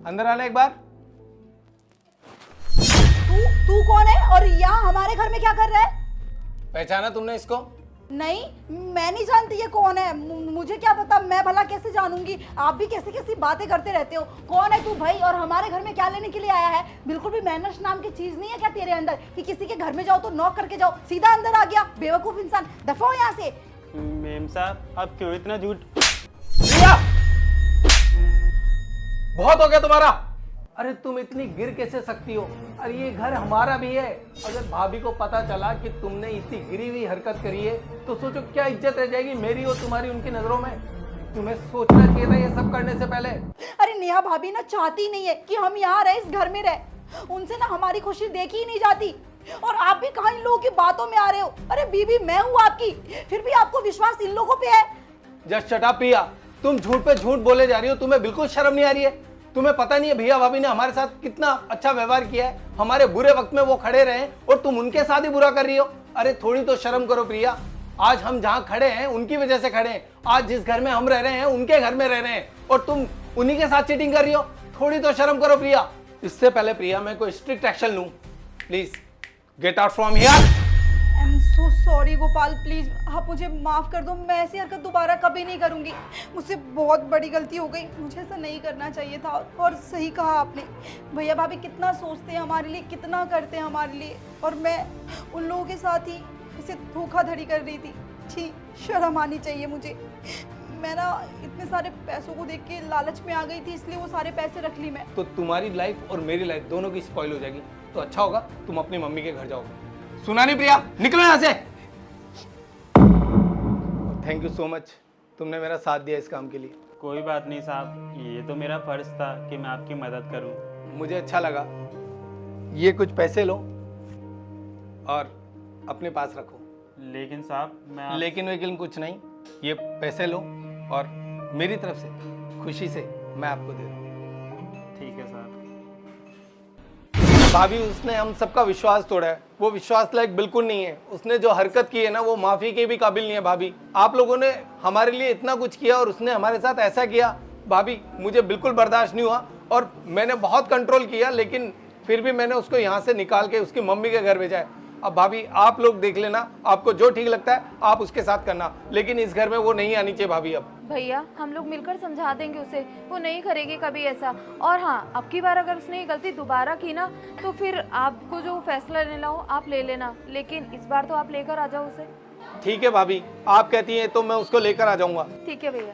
अंदर आना एक बार। तू कौन है और यहाँ हमारे घर में क्या कर रहा है? पहचाना तुमने इसको? नहीं, मैं नहीं जानती ये कौन है। मुझे क्या पता, मैं भला कैसे जानूंगी? आप भी कैसी कैसी बातें करते रहते हो। कौन है तू भाई, और हमारे घर में क्या लेने के लिए आया है? बिल्कुल भी मैनर्स नाम की चीज नहीं है क्या तेरे अंदर कि किसी के घर में जाओ तो नॉक करके जाओ, सीधा अंदर आ गया? बेवकूफ इंसान, दफा हो यहाँ से। मेम साहब आप क्यों इतना झूठ? प्रिया, बहुत हो गया तुम्हारा। अरे तुम इतनी गिर कैसे सकती हो? अरे ये घर हमारा भी है। अगर भाभी को पता चला कि तुमने इतनी गिरी हुई हरकत करी है तो सोचो क्या इज्जत रह जाएगी मेरी और तुम्हारी उनकी नजरों में। तुम्हें सोचना चाहिए था ये सब करने से पहले। अरे नेहा भाभी ना चाहती नहीं है कि हम यहाँ रहे, इस घर में रहे। उनसे ना हमारी खुशी देखी ही नहीं जाती, और आप भी कहाँ इन लोगों की बातों में आ रहे हो? अरे बीबी मैं हूँ आपकी, फिर भी आपको विश्वास इन लोगों पे है? जस्ट शट अप प्रिया, तुम झूठ पे झूठ बोले जा रही हो। तुम्हें बिल्कुल शर्म नहीं आ रही है? तुम्हें पता नहीं है भैया भाभी ने हमारे साथ कितना अच्छा व्यवहार किया है? हमारे बुरे वक्त में वो खड़े रहे और तुम उनके साथ ही बुरा कर रही हो। अरे थोड़ी तो शर्म करो प्रिया। आज हम जहाँ खड़े हैं उनकी वजह से खड़े हैं। आज जिस घर में हम रह रहे हैं उनके घर में रह रहे हैं और तुम उन्हीं के साथ चीटिंग कर रही हो। थोड़ी तो शर्म करो प्रिया। इससे पहले प्रिया मैं कोई स्ट्रिक्ट एक्शन लूं, please get out from here. I am so sorry Gopal, please आप मुझे माफ कर दो। मैं ऐसी हरकत दोबारा कभी नहीं करूंगी। मुझसे बहुत बड़ी गलती हो गई, मुझे ऐसा नहीं करना चाहिए था। और सही कहा आपने, भैया भाभी कितना सोचते हैं हमारे लिए, कितना करते हैं हमारे लिए, और मैं उन लोगों के साथ ही इसे धोखाधड़ी कर रही थी। छी, शर्म आनी चाहिए मुझे। मैं ना इतने सारे पैसों को देख के लालच में आ गई थी, इसलिए वो सारे पैसे रख ली मैं। तो तुम्हारी लाइफ और मेरी लाइफ दोनों की स्पॉइल हो जाएगी। तो अच्छा होगा तुम अपनी मम्मी के घर जाओगे। सुना नहीं प्रिया, निकलो यहाँ से। थैंक यू सो मच, तुमने मेरा साथ दिया इस काम के लिए। कोई बात नहीं साहब, ये तो मेरा फर्ज था कि मैं आपकी मदद करूं। मुझे अच्छा लगा। ये कुछ पैसे लो और अपने पास रखो। लेकिन साहब लेकिन वेकिन कुछ नहीं, ये पैसे लो और मेरी तरफ से खुशी से मैं आपको दे दूँ। ठीक है साहब। भाभी उसने हम सबका विश्वास तोड़ा है, वो विश्वास लायक बिल्कुल नहीं है। उसने जो हरकत की है ना वो माफी के भी काबिल नहीं है। भाभी आप लोगों ने हमारे लिए इतना कुछ किया और उसने हमारे साथ ऐसा किया। भाभी मुझे बिल्कुल बर्दाश्त नहीं हुआ और मैंने बहुत कंट्रोल किया, लेकिन फिर भी मैंने उसको यहाँ से निकाल के उसकी मम्मी के घर भेजा है। अब भाभी आप लोग देख लेना, आपको जो ठीक लगता है आप उसके साथ करना, लेकिन इस घर में वो नहीं आनी चाहिए भाभी। अब भैया हम लोग मिलकर समझा देंगे उसे, वो नहीं करेगी कभी ऐसा। और हाँ, अब की बार अगर उसने ये गलती दोबारा की ना तो फिर आपको जो फैसला लेना हो आप ले लेना, लेकिन इस बार तो आप लेकर आ जाओ उसे। ठीक है भाभी, आप कहती हैं तो मैं उसको लेकर आ जाऊंगा। ठीक है भैया।